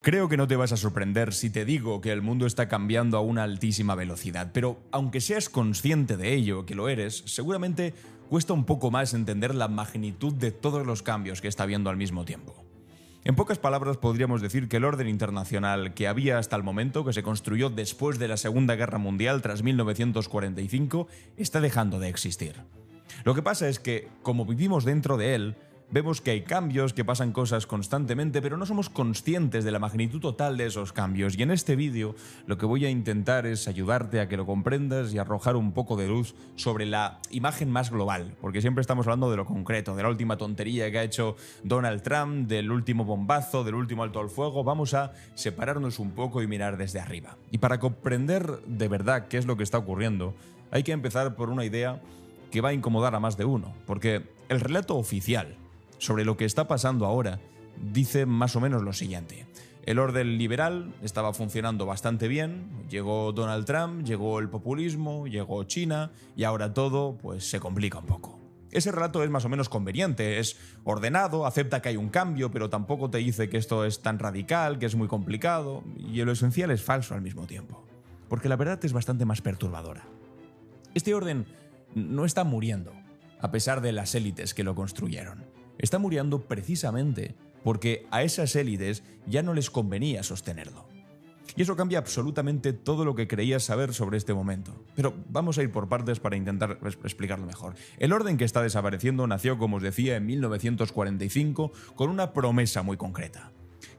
Creo que no te vas a sorprender si te digo que el mundo está cambiando a una altísima velocidad, pero aunque seas consciente de ello, que lo eres, seguramente cuesta un poco más entender la magnitud de todos los cambios que está habiendo al mismo tiempo. En pocas palabras podríamos decir que el orden internacional que había hasta el momento, que se construyó después de la Segunda Guerra Mundial tras 1945, está dejando de existir. Lo que pasa es que, como vivimos dentro de él, vemos que hay cambios, que pasan cosas constantemente, pero no somos conscientes de la magnitud total de esos cambios. Y en este vídeo lo que voy a intentar es ayudarte a que lo comprendas y arrojar un poco de luz sobre la imagen más global, porque siempre estamos hablando de lo concreto, de la última tontería que ha hecho Donald Trump, del último bombazo, del último alto al fuego. Vamos a separarnos un poco y mirar desde arriba. Y para comprender de verdad qué es lo que está ocurriendo, hay que empezar por una idea que va a incomodar a más de uno, porque el relato oficial sobre lo que está pasando ahora dice más o menos lo siguiente. El orden liberal estaba funcionando bastante bien, llegó Donald Trump, llegó el populismo, llegó China y ahora todo pues se complica un poco. Ese relato es más o menos conveniente, es ordenado, acepta que hay un cambio, pero tampoco te dice que esto es tan radical, que es muy complicado, y lo esencial es falso al mismo tiempo, porque la verdad es bastante más perturbadora. Este orden no está muriendo, a pesar de las élites que lo construyeron. Está muriendo precisamente porque a esas élites ya no les convenía sostenerlo. Y eso cambia absolutamente todo lo que creías saber sobre este momento. Pero vamos a ir por partes para intentar explicarlo mejor. El orden que está desapareciendo nació, como os decía, en 1945 con una promesa muy concreta: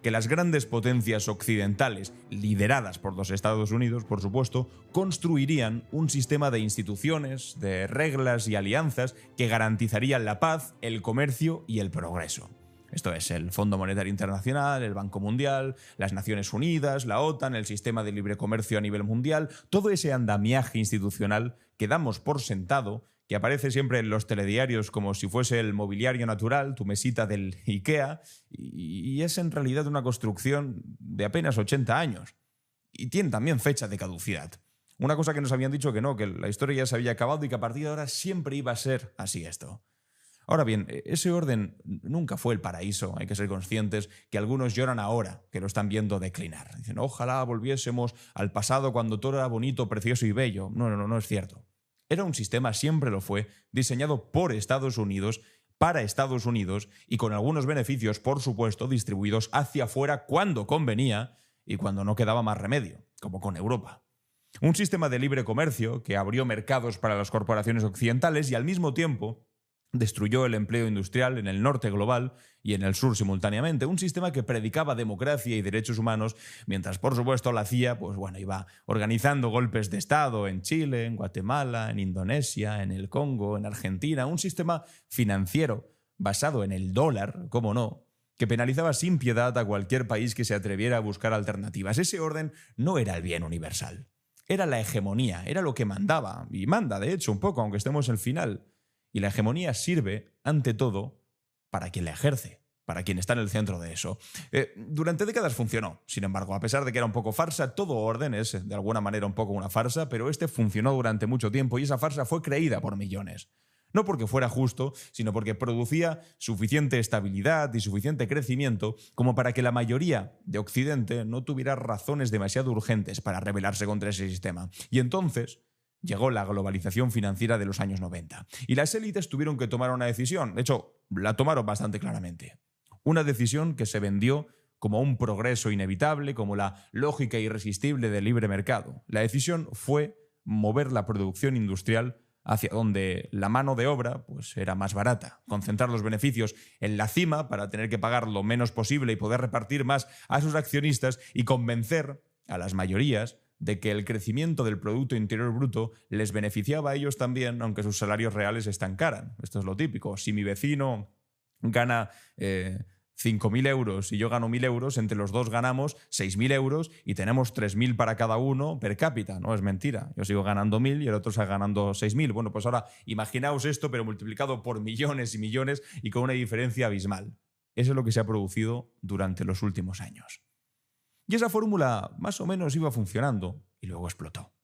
que las grandes potencias occidentales, lideradas por los Estados Unidos, por supuesto, construirían un sistema de instituciones, de reglas y alianzas que garantizarían la paz, el comercio y el progreso. Esto es el Fondo Monetario Internacional, el Banco Mundial, las Naciones Unidas, la OTAN, el sistema de libre comercio a nivel mundial, todo ese andamiaje institucional que damos por sentado, que aparece siempre en los telediarios como si fuese el mobiliario natural, tu mesita del IKEA, y es en realidad una construcción de apenas 80 años. Y tiene también fecha de caducidad. Una cosa que nos habían dicho que no, que la historia ya se había acabado y que a partir de ahora siempre iba a ser así esto. Ahora bien, ese orden nunca fue el paraíso, hay que ser conscientes que algunos lloran ahora, que lo están viendo declinar. Dicen, ojalá volviésemos al pasado cuando todo era bonito, precioso y bello. No es cierto. Era un sistema, siempre lo fue, diseñado por Estados Unidos, para Estados Unidos y con algunos beneficios, por supuesto, distribuidos hacia afuera cuando convenía y cuando no quedaba más remedio, como con Europa. Un sistema de libre comercio que abrió mercados para las corporaciones occidentales y al mismo tiempo destruyó el empleo industrial en el norte global y en el sur simultáneamente. Un sistema que predicaba democracia y derechos humanos, mientras por supuesto la CIA iba organizando golpes de Estado en Chile, en Guatemala, en Indonesia, en el Congo, en Argentina. Un sistema financiero basado en el dólar, cómo no, que penalizaba sin piedad a cualquier país que se atreviera a buscar alternativas. Ese orden no era el bien universal. Era la hegemonía, era lo que mandaba, y manda de hecho un poco, aunque estemos en el final. Y la hegemonía sirve, ante todo, para quien la ejerce, para quien está en el centro de eso. Durante décadas funcionó, sin embargo, a pesar de que era un poco farsa, todo orden es de alguna manera un poco una farsa, pero este funcionó durante mucho tiempo y esa farsa fue creída por millones. No porque fuera justo, sino porque producía suficiente estabilidad y suficiente crecimiento como para que la mayoría de Occidente no tuviera razones demasiado urgentes para rebelarse contra ese sistema. Y entonces llegó la globalización financiera de los años 90. Y las élites tuvieron que tomar una decisión. De hecho, la tomaron bastante claramente. Una decisión que se vendió como un progreso inevitable, como la lógica irresistible del libre mercado. La decisión fue mover la producción industrial hacia donde la mano de obra era más barata, concentrar los beneficios en la cima para tener que pagar lo menos posible y poder repartir más a sus accionistas y convencer a las mayorías de que el crecimiento del Producto Interior Bruto les beneficiaba a ellos también, aunque sus salarios reales se estancaran. Esto es lo típico. Si mi vecino gana 5.000 euros y yo gano 1.000 euros, entre los dos ganamos 6.000 euros y tenemos 3.000 para cada uno per cápita. No es mentira. Yo sigo ganando 1.000 y el otro está ganando 6.000. Bueno, pues ahora imaginaos esto, pero multiplicado por millones y millones y con una diferencia abismal. Eso es lo que se ha producido durante los últimos años. Y esa fórmula más o menos iba funcionando y luego explotó.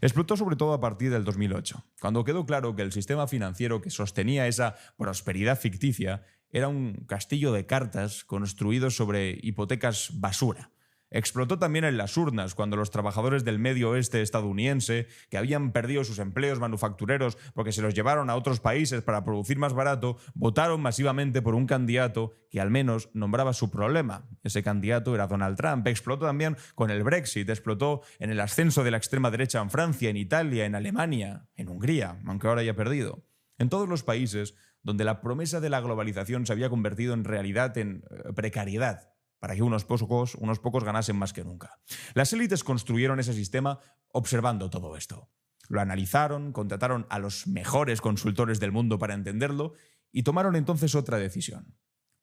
Explotó sobre todo a partir del 2008, cuando quedó claro que el sistema financiero que sostenía esa prosperidad ficticia era un castillo de cartas construido sobre hipotecas basura, Explotó también en las urnas, cuando los trabajadores del medio oeste estadounidense, que habían perdido sus empleos manufactureros porque se los llevaron a otros países para producir más barato, votaron masivamente por un candidato que al menos nombraba su problema. Ese candidato era Donald Trump. Explotó también con el Brexit, explotó en el ascenso de la extrema derecha en Francia, en Italia, en Alemania, en Hungría, aunque ahora haya perdido. En todos los países donde la promesa de la globalización se había convertido en realidad en precariedad, para que unos pocos ganasen más que nunca. Las élites construyeron ese sistema observando todo esto. Lo analizaron, contrataron a los mejores consultores del mundo para entenderlo y tomaron entonces otra decisión.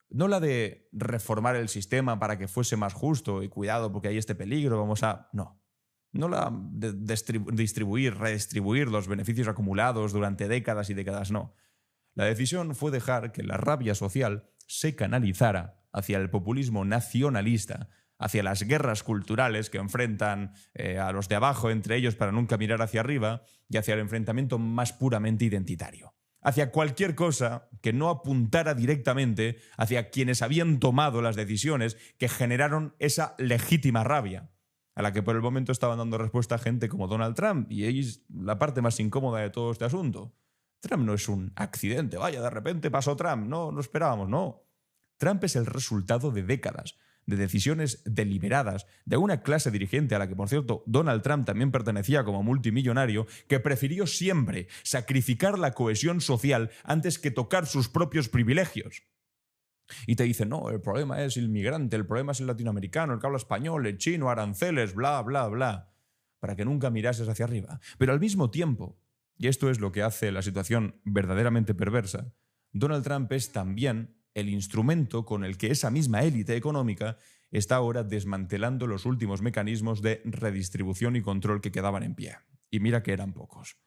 No la de reformar el sistema para que fuese más justo y cuidado porque hay este peligro, No. No la de redistribuir los beneficios acumulados durante décadas y décadas, no. La decisión fue dejar que la rabia social se canalizara hacia el populismo nacionalista, hacia las guerras culturales que enfrentan a los de abajo entre ellos para nunca mirar hacia arriba, y hacia el enfrentamiento más puramente identitario. Hacia cualquier cosa que no apuntara directamente hacia quienes habían tomado las decisiones que generaron esa legítima rabia, a la que por el momento estaban dando respuesta gente como Donald Trump, y es la parte más incómoda de todo este asunto. Trump no es un accidente, vaya, de repente pasó Trump, no lo esperábamos, no. Trump es el resultado de décadas, de decisiones deliberadas, de una clase dirigente a la que, por cierto, Donald Trump también pertenecía como multimillonario, que prefirió siempre sacrificar la cohesión social antes que tocar sus propios privilegios. Y te dicen, no, el problema es el migrante, el problema es el latinoamericano, el que habla español, el chino, aranceles, bla, bla, bla, para que nunca mirases hacia arriba. Pero al mismo tiempo, y esto es lo que hace la situación verdaderamente perversa, Donald Trump es también el instrumento con el que esa misma élite económica está ahora desmantelando los últimos mecanismos de redistribución y control que quedaban en pie. Y mira que eran pocos.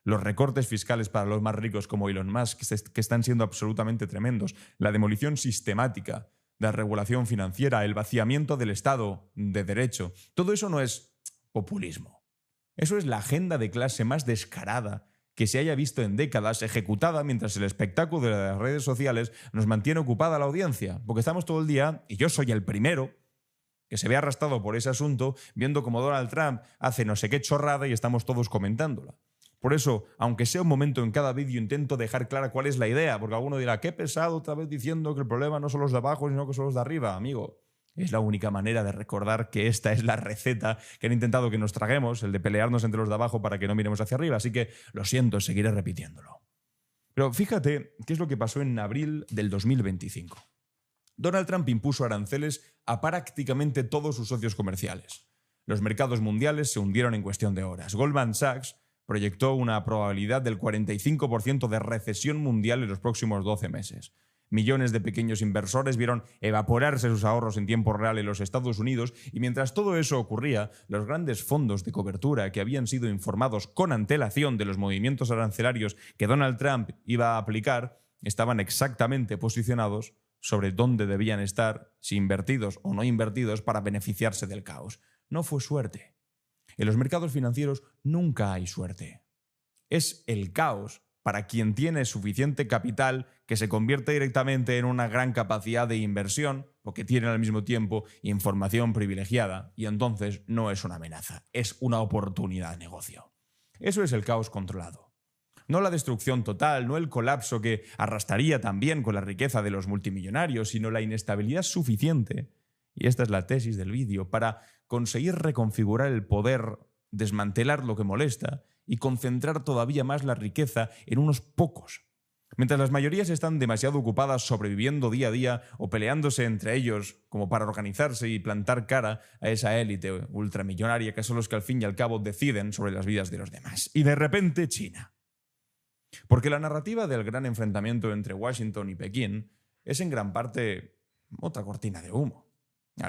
Los recortes fiscales para los más ricos como Elon Musk, que están siendo absolutamente tremendos, la demolición sistemática de la regulación financiera, el vaciamiento del Estado de Derecho, todo eso no es populismo. Eso es la agenda de clase más descarada que se haya visto en décadas, ejecutada mientras el espectáculo de las redes sociales nos mantiene ocupada la audiencia, porque estamos todo el día, y yo soy el primero que se ve arrastrado por ese asunto, viendo cómo Donald Trump hace no sé qué chorrada y estamos todos comentándola. Por eso, aunque sea un momento en cada vídeo, intento dejar clara cuál es la idea, porque alguno dirá, qué pesado otra vez diciendo que el problema no son los de abajo, sino que son los de arriba. Amigo, es la única manera de recordar que esta es la receta que han intentado que nos traguemos, el de pelearnos entre los de abajo para que no miremos hacia arriba. Así que, lo siento, seguiré repitiéndolo. Pero fíjate qué es lo que pasó en abril del 2025. Donald Trump impuso aranceles a prácticamente todos sus socios comerciales. Los mercados mundiales se hundieron en cuestión de horas. Goldman Sachs proyectó una probabilidad del 45% de recesión mundial en los próximos 12 meses. Millones de pequeños inversores vieron evaporarse sus ahorros en tiempo real en los Estados Unidos, y mientras todo eso ocurría, los grandes fondos de cobertura que habían sido informados con antelación de los movimientos arancelarios que Donald Trump iba a aplicar estaban exactamente posicionados sobre dónde debían estar, si invertidos o no invertidos, para beneficiarse del caos. No fue suerte. En los mercados financieros nunca hay suerte. Es el caos para quien tiene suficiente capital que se convierte directamente en una gran capacidad de inversión, porque tiene al mismo tiempo información privilegiada, y entonces no es una amenaza, es una oportunidad de negocio. Eso es el caos controlado. No la destrucción total, no el colapso que arrastraría también con la riqueza de los multimillonarios, sino la inestabilidad suficiente, y esta es la tesis del vídeo, para conseguir reconfigurar el poder, desmantelar lo que molesta y concentrar todavía más la riqueza en unos pocos. Mientras las mayorías están demasiado ocupadas sobreviviendo día a día o peleándose entre ellos como para organizarse y plantar cara a esa élite ultramillonaria que son los que al fin y al cabo deciden sobre las vidas de los demás. Y de repente China. Porque la narrativa del gran enfrentamiento entre Washington y Pekín es en gran parte otra cortina de humo.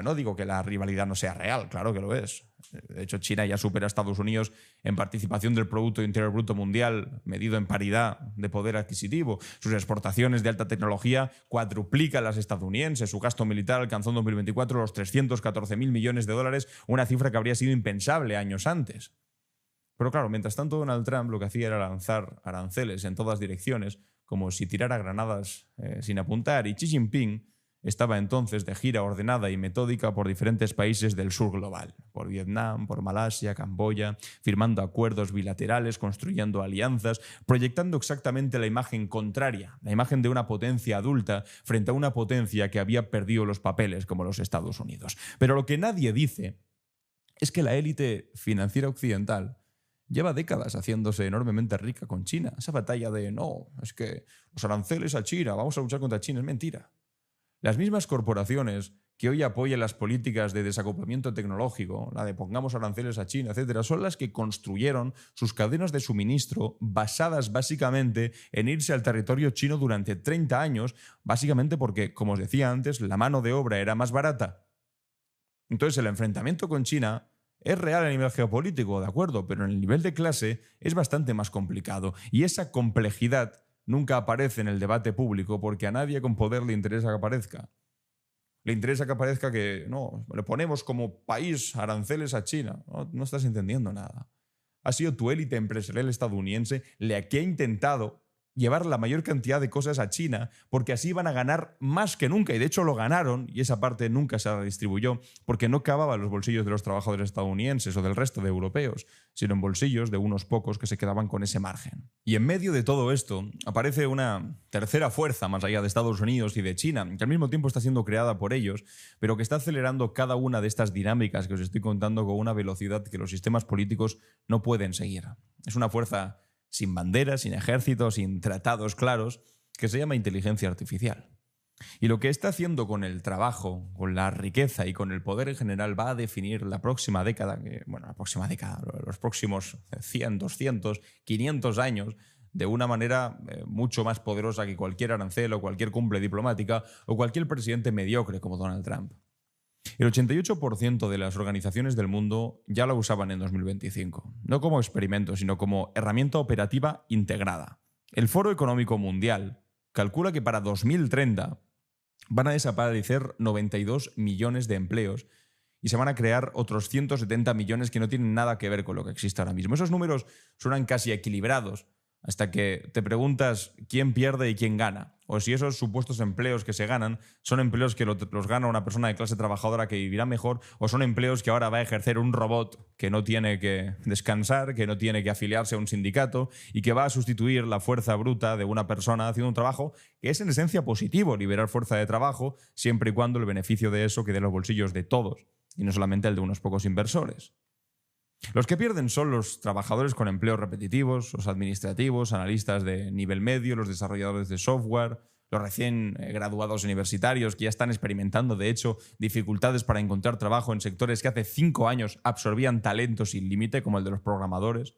No digo que la rivalidad no sea real, claro que lo es. De hecho, China ya supera a Estados Unidos en participación del Producto Interior Bruto Mundial, medido en paridad de poder adquisitivo. Sus exportaciones de alta tecnología cuadruplican las estadounidenses. Su gasto militar alcanzó en 2024 los 314.000 millones de dólares, una cifra que habría sido impensable años antes. Pero claro, mientras tanto Donald Trump lo que hacía era lanzar aranceles en todas direcciones, como si tirara granadas sin apuntar, y Xi Jinping estaba entonces de gira ordenada y metódica por diferentes países del sur global, por Vietnam, por Malasia, Camboya, firmando acuerdos bilaterales, construyendo alianzas, proyectando exactamente la imagen contraria, la imagen de una potencia adulta frente a una potencia que había perdido los papeles como los Estados Unidos. Pero lo que nadie dice es que la élite financiera occidental lleva décadas haciéndose enormemente rica con China. Esa batalla de no, es que los aranceles a China, vamos a luchar contra China, es mentira. Las mismas corporaciones que hoy apoyan las políticas de desacoplamiento tecnológico, la de pongamos aranceles a China, etcétera, son las que construyeron sus cadenas de suministro basadas básicamente en irse al territorio chino durante 30 años, básicamente porque, como os decía antes, la mano de obra era más barata. Entonces el enfrentamiento con China es real a nivel geopolítico, de acuerdo, pero en el nivel de clase es bastante más complicado. Y esa complejidad nunca aparece en el debate público porque a nadie con poder le interesa que aparezca. Le interesa que aparezca que, no, le ponemos como país aranceles a China. No estás entendiendo nada. Ha sido tu élite empresarial estadounidense la que ha intentado llevar la mayor cantidad de cosas a China porque así iban a ganar más que nunca. Y de hecho lo ganaron y esa parte nunca se redistribuyó porque no cavaba en los bolsillos de los trabajadores estadounidenses o del resto de europeos, sino en bolsillos de unos pocos que se quedaban con ese margen. Y en medio de todo esto aparece una tercera fuerza más allá de Estados Unidos y de China, que al mismo tiempo está siendo creada por ellos, pero que está acelerando cada una de estas dinámicas que os estoy contando con una velocidad que los sistemas políticos no pueden seguir. Es una fuerza sin banderas, sin ejército, sin tratados claros, que se llama inteligencia artificial. Y lo que está haciendo con el trabajo, con la riqueza y con el poder en general va a definir la próxima década, los próximos 100, 200, 500 años, de una manera mucho más poderosa que cualquier arancel o cualquier cumbre diplomática o cualquier presidente mediocre como Donald Trump. El 88% de las organizaciones del mundo ya la usaban en 2025, no como experimento, sino como herramienta operativa integrada. El Foro Económico Mundial calcula que para 2030 van a desaparecer 92 millones de empleos y se van a crear otros 170 millones que no tienen nada que ver con lo que existe ahora mismo. Esos números suenan casi equilibrados, hasta que te preguntas quién pierde y quién gana, o si esos supuestos empleos que se ganan son empleos que los gana una persona de clase trabajadora que vivirá mejor, o son empleos que ahora va a ejercer un robot que no tiene que descansar, que no tiene que afiliarse a un sindicato y que va a sustituir la fuerza bruta de una persona haciendo un trabajo que es en esencia positivo, liberar fuerza de trabajo, siempre y cuando el beneficio de eso quede en los bolsillos de todos y no solamente el de unos pocos inversores. Los que pierden son los trabajadores con empleos repetitivos, los administrativos, analistas de nivel medio, los desarrolladores de software, los recién graduados universitarios que ya están experimentando, de hecho, dificultades para encontrar trabajo en sectores que hace 5 años absorbían talento sin límite, como el de los programadores.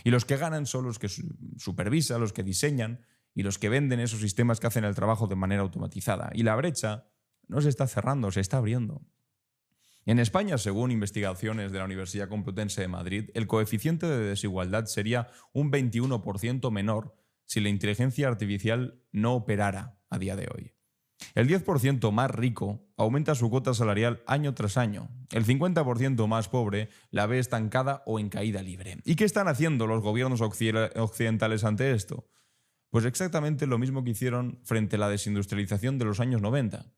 Y los que ganan son los que supervisan, los que diseñan y los que venden esos sistemas que hacen el trabajo de manera automatizada. Y la brecha no se está cerrando, se está abriendo. En España, según investigaciones de la Universidad Complutense de Madrid, el coeficiente de desigualdad sería un 21% menor si la inteligencia artificial no operara a día de hoy. El 10% más rico aumenta su cuota salarial año tras año. El 50% más pobre la ve estancada o en caída libre. ¿Y qué están haciendo los gobiernos occidentales ante esto? Pues exactamente lo mismo que hicieron frente a la desindustrialización de los años 90.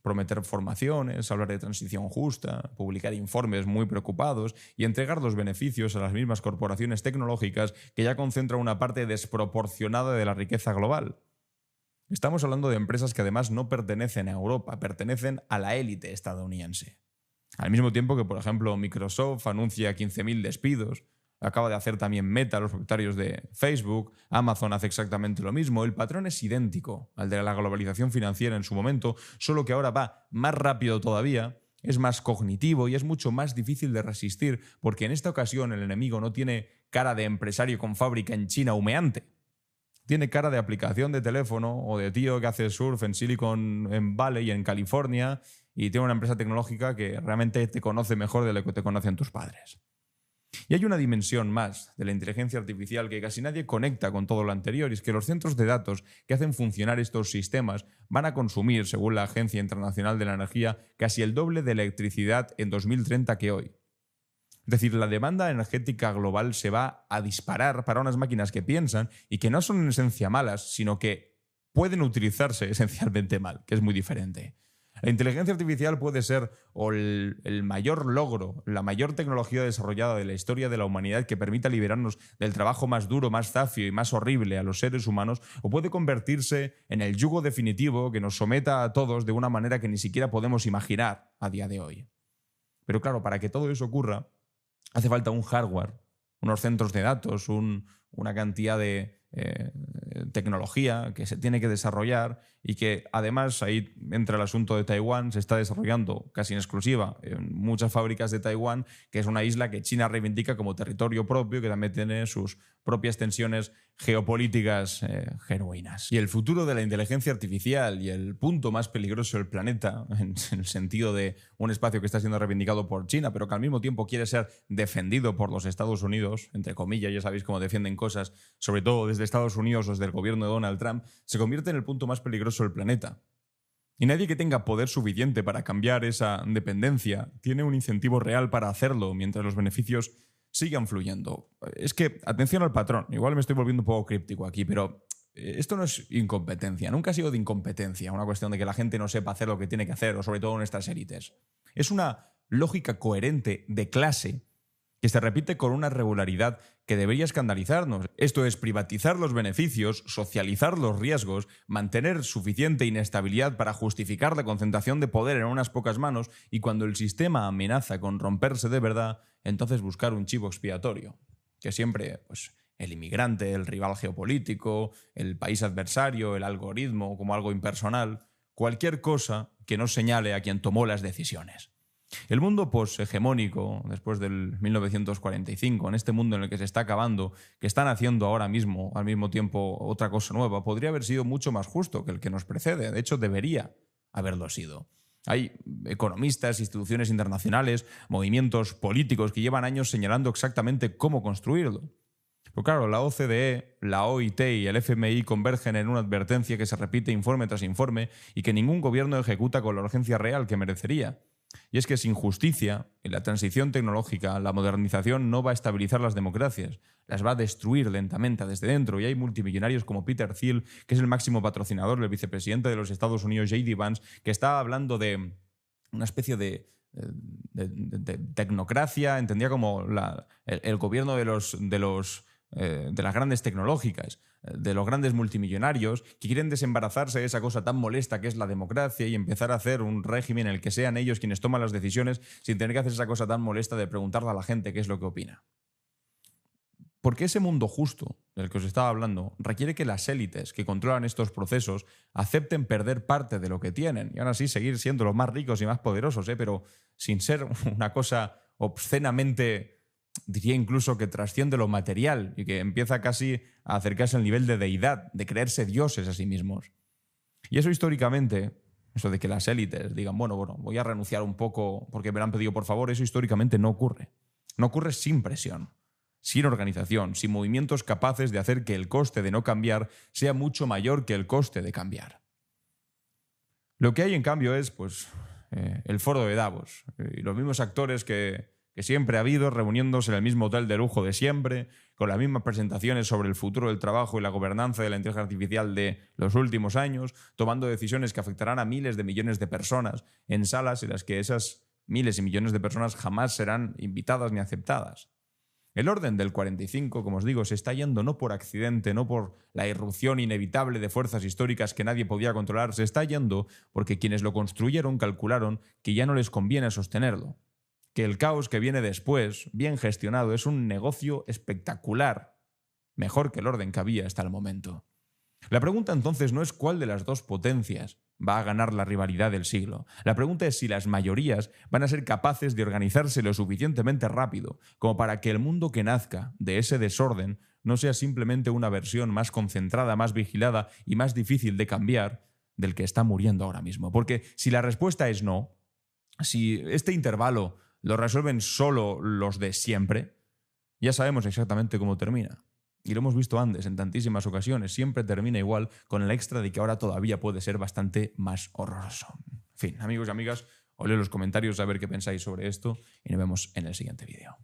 Prometer formaciones, hablar de transición justa, publicar informes muy preocupados y entregar los beneficios a las mismas corporaciones tecnológicas que ya concentran una parte desproporcionada de la riqueza global. Estamos hablando de empresas que además no pertenecen a Europa, pertenecen a la élite estadounidense. Al mismo tiempo que, por ejemplo, Microsoft anuncia 15.000 despidos, acaba de hacer también Meta, los propietarios de Facebook, Amazon hace exactamente lo mismo. El patrón es idéntico al de la globalización financiera en su momento, solo que ahora va más rápido todavía, es más cognitivo y es mucho más difícil de resistir, porque en esta ocasión el enemigo no tiene cara de empresario con fábrica en China humeante. Tiene cara de aplicación de teléfono o de tío que hace surf en Silicon Valley, en California, y tiene una empresa tecnológica que realmente te conoce mejor de lo que te conocen tus padres. Y hay una dimensión más de la inteligencia artificial que casi nadie conecta con todo lo anterior, y es que los centros de datos que hacen funcionar estos sistemas van a consumir, según la Agencia Internacional de la Energía, casi el doble de electricidad en 2030 que hoy. Es decir, la demanda energética global se va a disparar para unas máquinas que piensan y que no son en esencia malas, sino que pueden utilizarse esencialmente mal, que es muy diferente. La inteligencia artificial puede ser el mayor logro, la mayor tecnología desarrollada de la historia de la humanidad que permita liberarnos del trabajo más duro, más zafio y más horrible a los seres humanos, o puede convertirse en el yugo definitivo que nos someta a todos de una manera que ni siquiera podemos imaginar a día de hoy. Pero claro, para que todo eso ocurra, hace falta un hardware, unos centros de datos, una cantidad de tecnología que se tiene que desarrollar y que además ahí entra el asunto de Taiwán, se está desarrollando casi en exclusiva en muchas fábricas de Taiwán, que es una isla que China reivindica como territorio propio, que también tiene sus propias tensiones geopolíticas genuinas. Y el futuro de la inteligencia artificial y el punto más peligroso del planeta, en el sentido de un espacio que está siendo reivindicado por China, pero que al mismo tiempo quiere ser defendido por los Estados Unidos, entre comillas, ya sabéis cómo defienden cosas, sobre todo desde Estados Unidos o desde el gobierno de Donald Trump, se convierte en el punto más peligroso del planeta. Y nadie que tenga poder suficiente para cambiar esa dependencia tiene un incentivo real para hacerlo mientras los beneficios sigan fluyendo. Es que, atención al patrón, igual me estoy volviendo un poco críptico aquí, pero esto no es incompetencia, nunca ha sido de incompetencia, una cuestión de que la gente no sepa hacer lo que tiene que hacer, o sobre todo nuestras élites. Es una lógica coherente de clase que se repite con una regularidad que debería escandalizarnos. Esto es privatizar los beneficios, socializar los riesgos, mantener suficiente inestabilidad para justificar la concentración de poder en unas pocas manos y cuando el sistema amenaza con romperse de verdad, entonces buscar un chivo expiatorio. Que siempre, pues, el inmigrante, el rival geopolítico, el país adversario, el algoritmo como algo impersonal, cualquier cosa que no señale a quien tomó las decisiones. El mundo poshegemónico, después del 1945, en este mundo en el que se está acabando, que están haciendo ahora mismo, al mismo tiempo, otra cosa nueva, podría haber sido mucho más justo que el que nos precede. De hecho, debería haberlo sido. Hay economistas, instituciones internacionales, movimientos políticos que llevan años señalando exactamente cómo construirlo. Pero claro, la OCDE, la OIT y el FMI convergen en una advertencia que se repite informe tras informe y que ningún gobierno ejecuta con la urgencia real que merecería. Y es que sin justicia, en la transición tecnológica, la modernización no va a estabilizar las democracias, las va a destruir lentamente desde dentro. Y hay multimillonarios como Peter Thiel, que es el máximo patrocinador del vicepresidente de los Estados Unidos, J.D. Vance, que está hablando de una especie de tecnocracia, entendía como el gobierno de las grandes tecnológicas, de los grandes multimillonarios, que quieren desembarazarse de esa cosa tan molesta que es la democracia y empezar a hacer un régimen en el que sean ellos quienes toman las decisiones sin tener que hacer esa cosa tan molesta de preguntarle a la gente qué es lo que opina. Porque ese mundo justo del que os estaba hablando requiere que las élites que controlan estos procesos acepten perder parte de lo que tienen y aún así seguir siendo los más ricos y más poderosos, pero sin ser una cosa obscenamente, diría incluso que trasciende lo material y que empieza casi a acercarse al nivel de deidad, de creerse dioses a sí mismos. Y eso históricamente, eso de que las élites digan, bueno, voy a renunciar un poco porque me lo han pedido por favor, eso históricamente no ocurre. No ocurre sin presión, sin organización, sin movimientos capaces de hacer que el coste de no cambiar sea mucho mayor que el coste de cambiar. Lo que hay en cambio es, el foro de Davos y los mismos actores que siempre ha habido, reuniéndose en el mismo hotel de lujo de siempre, con las mismas presentaciones sobre el futuro del trabajo y la gobernanza de la inteligencia artificial de los últimos años, tomando decisiones que afectarán a miles de millones de personas en salas en las que esas miles y millones de personas jamás serán invitadas ni aceptadas. El orden del 45, como os digo, se está yendo no por accidente, no por la irrupción inevitable de fuerzas históricas que nadie podía controlar, se está yendo porque quienes lo construyeron calcularon que ya no les conviene sostenerlo. Que el caos que viene después, bien gestionado, es un negocio espectacular, mejor que el orden que había hasta el momento. La pregunta entonces no es cuál de las dos potencias va a ganar la rivalidad del siglo. La pregunta es si las mayorías van a ser capaces de organizarse lo suficientemente rápido como para que el mundo que nazca de ese desorden no sea simplemente una versión más concentrada, más vigilada y más difícil de cambiar del que está muriendo ahora mismo. Porque si la respuesta es no, si este intervalo lo resuelven solo los de siempre, ya sabemos exactamente cómo termina. Y lo hemos visto antes en tantísimas ocasiones. Siempre termina igual, con el extra de que ahora todavía puede ser bastante más horroroso. En fin, amigos y amigas, os leo en los comentarios a ver qué pensáis sobre esto y nos vemos en el siguiente vídeo.